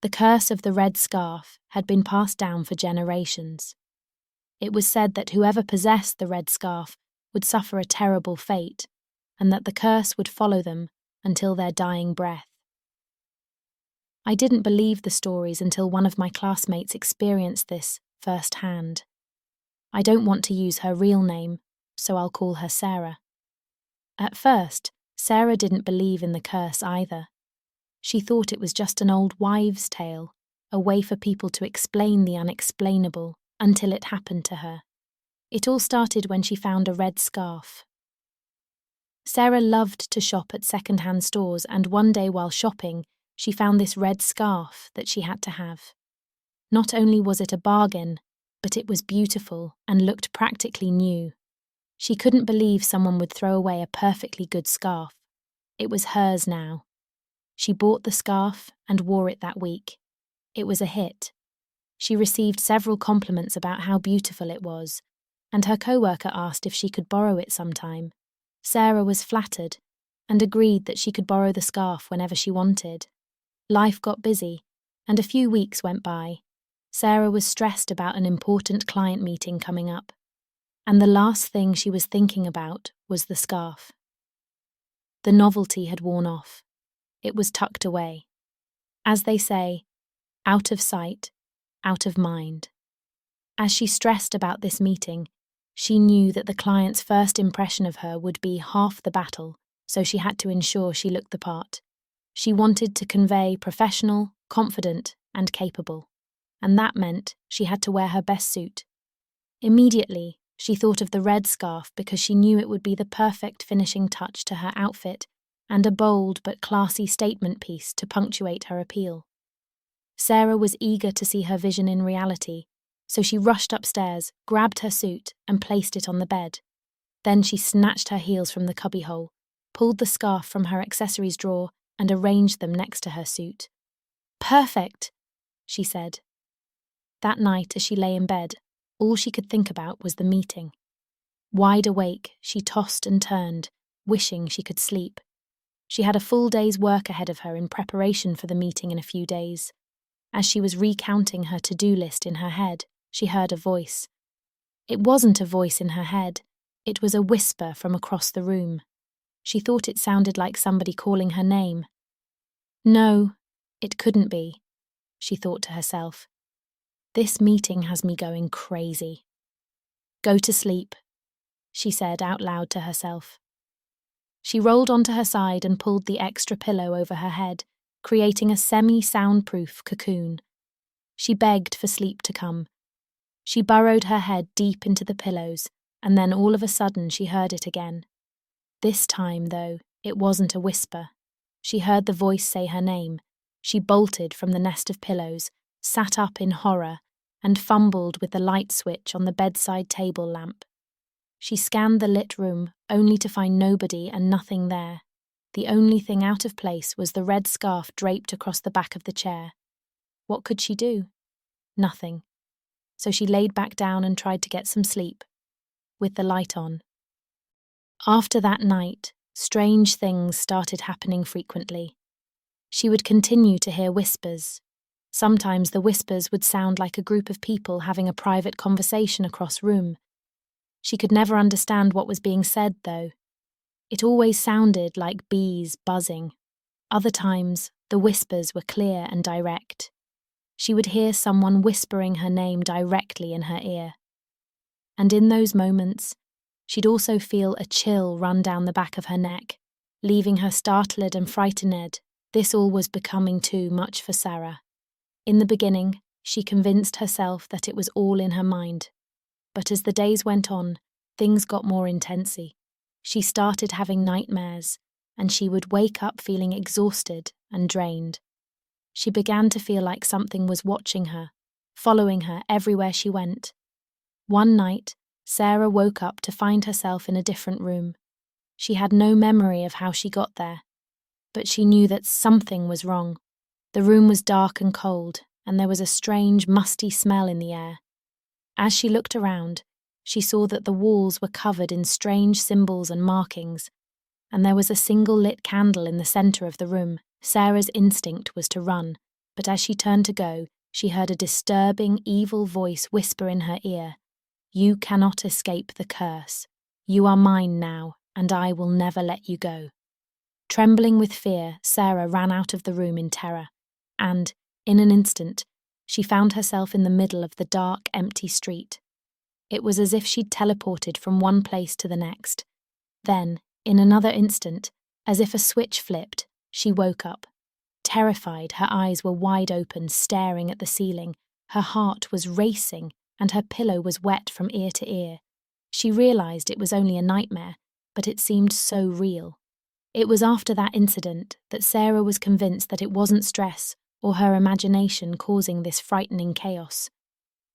The curse of the red scarf had been passed down for generations. It was said that whoever possessed the red scarf would suffer a terrible fate, and that the curse would follow them until their dying breath. I didn't believe the stories until one of my classmates experienced this firsthand. I don't want to use her real name, so I'll call her Sarah. At first, Sarah didn't believe in the curse either. She thought it was just an old wives' tale, a way for people to explain the unexplainable, until it happened to her. It all started when she found a red scarf. Sarah loved to shop at second-hand stores, and one day while shopping, she found this red scarf that she had to have. Not only was it a bargain, but it was beautiful and looked practically new. She couldn't believe someone would throw away a perfectly good scarf. It was hers now. She bought the scarf and wore it that week. It was a hit. She received several compliments about how beautiful it was, and her co-worker asked if she could borrow it sometime. Sarah was flattered and agreed that she could borrow the scarf whenever she wanted. Life got busy, and a few weeks went by. Sarah was stressed about an important client meeting coming up, and the last thing she was thinking about was the scarf. The novelty had worn off. It was tucked away. As they say, out of sight, out of mind. As she stressed about this meeting, she knew that the client's first impression of her would be half the battle, so she had to ensure she looked the part. She wanted to convey professional, confident, and capable, and that meant she had to wear her best suit. Immediately, she thought of the red scarf because she knew it would be the perfect finishing touch to her outfit and a bold but classy statement piece to punctuate her appeal. Sarah was eager to see her vision in reality, so she rushed upstairs, grabbed her suit, and placed it on the bed. Then she snatched her heels from the cubbyhole, pulled the scarf from her accessories drawer, and arranged them next to her suit. "Perfect," she said. That night, as she lay in bed, all she could think about was the meeting. Wide awake, she tossed and turned, wishing she could sleep. She had a full day's work ahead of her in preparation for the meeting in a few days. As she was recounting her to-do list in her head, she heard a voice. It wasn't a voice in her head. It was a whisper from across the room. She thought it sounded like somebody calling her name. No, it couldn't be, she thought to herself. This meeting has me going crazy. Go to sleep, she said out loud to herself. She rolled onto her side and pulled the extra pillow over her head, creating a semi-soundproof cocoon. She begged for sleep to come. She burrowed her head deep into the pillows, and then all of a sudden she heard it again. This time, though, it wasn't a whisper. She heard the voice say her name. She bolted from the nest of pillows, sat up in horror, and fumbled with the light switch on the bedside table lamp. She scanned the lit room, only to find nobody and nothing there. The only thing out of place was the red scarf draped across the back of the chair. What could she do? Nothing. So she laid back down and tried to get some sleep, with the light on. After that night, strange things started happening frequently. She would continue to hear whispers. Sometimes the whispers would sound like a group of people having a private conversation across room. She could never understand what was being said, though. It always sounded like bees buzzing. Other times, the whispers were clear and direct. She would hear someone whispering her name directly in her ear. And in those moments, she'd also feel a chill run down the back of her neck, leaving her startled and frightened. This all was becoming too much for Sarah. In the beginning, she convinced herself that it was all in her mind. But as the days went on, things got more intensy. She started having nightmares, and she would wake up feeling exhausted and drained. She began to feel like something was watching her, following her everywhere she went. One night, Sarah woke up to find herself in a different room. She had no memory of how she got there, but she knew that something was wrong. The room was dark and cold, and there was a strange, musty smell in the air. As she looked around, she saw that the walls were covered in strange symbols and markings, and there was a single lit candle in the center of the room. Sarah's instinct was to run, but as she turned to go, she heard a disturbing, evil voice whisper in her ear, "You cannot escape the curse. You are mine now, and I will never let you go." Trembling with fear, Sarah ran out of the room in terror, and, in an instant, she found herself in the middle of the dark, empty street. It was as if she'd teleported from one place to the next. Then, in another instant, as if a switch flipped, she woke up. Terrified, her eyes were wide open, staring at the ceiling. Her heart was racing, and her pillow was wet from ear to ear. She realized it was only a nightmare, but it seemed so real. It was after that incident that Sarah was convinced that it wasn't stress or her imagination causing this frightening chaos.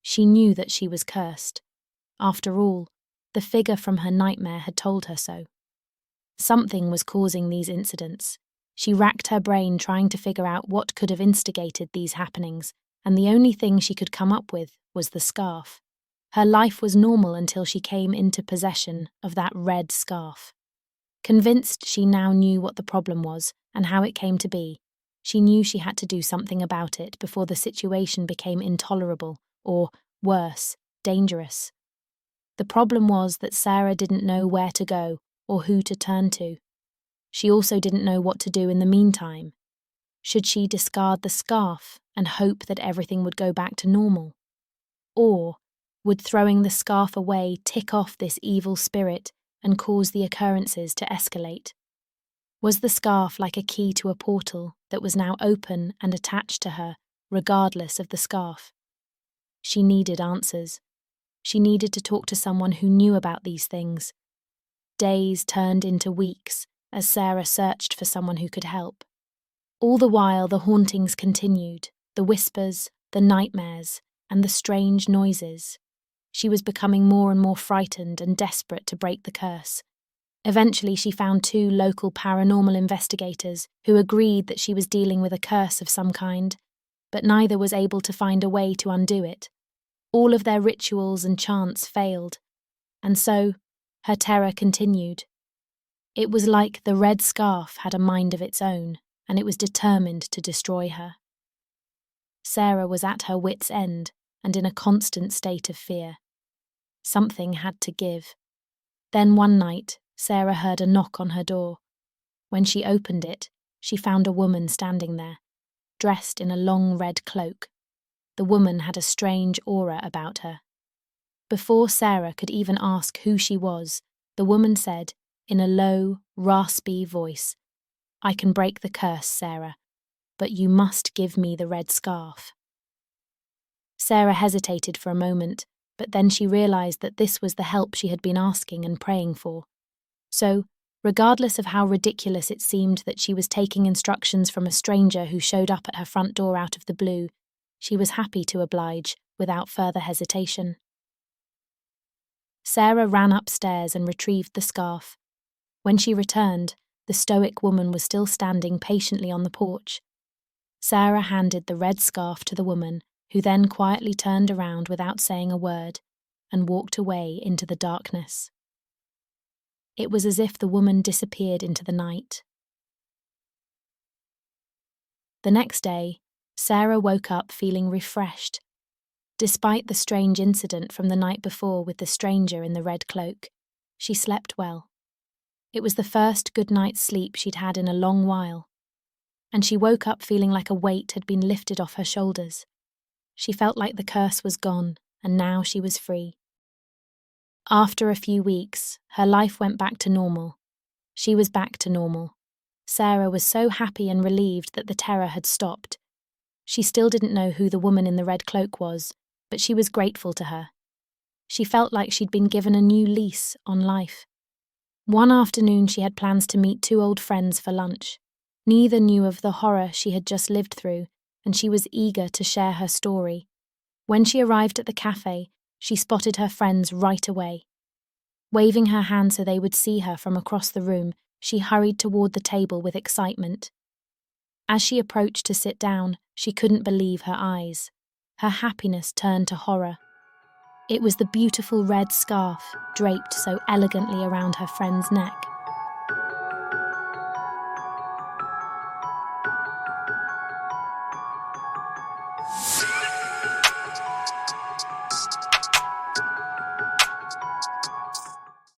She knew that she was cursed. After all, the figure from her nightmare had told her so. Something was causing these incidents. She racked her brain trying to figure out what could have instigated these happenings, and the only thing she could come up with was the scarf. Her life was normal until she came into possession of that red scarf. Convinced she now knew what the problem was and how it came to be, she knew she had to do something about it before the situation became intolerable or, worse, dangerous. The problem was that Sarah didn't know where to go or who to turn to. She also didn't know what to do in the meantime. Should she discard the scarf and hope that everything would go back to normal? Or would throwing the scarf away tick off this evil spirit and cause the occurrences to escalate? Was the scarf like a key to a portal that was now open and attached to her, regardless of the scarf? She needed answers. She needed to talk to someone who knew about these things. Days turned into weeks as Sarah searched for someone who could help. All the while, the hauntings continued, the whispers, the nightmares, and the strange noises. She was becoming more and more frightened and desperate to break the curse. Eventually, she found 2 local paranormal investigators who agreed that she was dealing with a curse of some kind, but neither was able to find a way to undo it. All of their rituals and chants failed, and so her terror continued. It was like the red scarf had a mind of its own, and it was determined to destroy her. Sarah was at her wits' end and in a constant state of fear. Something had to give. Then one night, Sarah heard a knock on her door. When she opened it, she found a woman standing there, dressed in a long red cloak. The woman had a strange aura about her. Before Sarah could even ask who she was, the woman said, in a low, raspy voice, "I can break the curse, Sarah, but you must give me the red scarf." Sarah hesitated for a moment, but then she realized that this was the help she had been asking and praying for. So, regardless of how ridiculous it seemed that she was taking instructions from a stranger who showed up at her front door out of the blue, she was happy to oblige without further hesitation. Sarah ran upstairs and retrieved the scarf. When she returned, the stoic woman was still standing patiently on the porch. Sarah handed the red scarf to the woman, who then quietly turned around without saying a word and walked away into the darkness. It was as if the woman disappeared into the night. The next day, Sarah woke up feeling refreshed. Despite the strange incident from the night before with the stranger in the red cloak, she slept well. It was the first good night's sleep she'd had in a long while, and she woke up feeling like a weight had been lifted off her shoulders. She felt like the curse was gone, and now she was free. After a few weeks, her life went back to normal. She was back to normal. Sarah was so happy and relieved that the terror had stopped. She still didn't know who the woman in the red cloak was, but she was grateful to her. She felt like she'd been given a new lease on life. One afternoon she had plans to meet 2 old friends for lunch. Neither knew of the horror she had just lived through, and she was eager to share her story. When she arrived at the cafe, she spotted her friends right away. Waving her hand so they would see her from across the room, she hurried toward the table with excitement. As she approached to sit down, she couldn't believe her eyes. Her happiness turned to horror. It was the beautiful red scarf draped so elegantly around her friend's neck.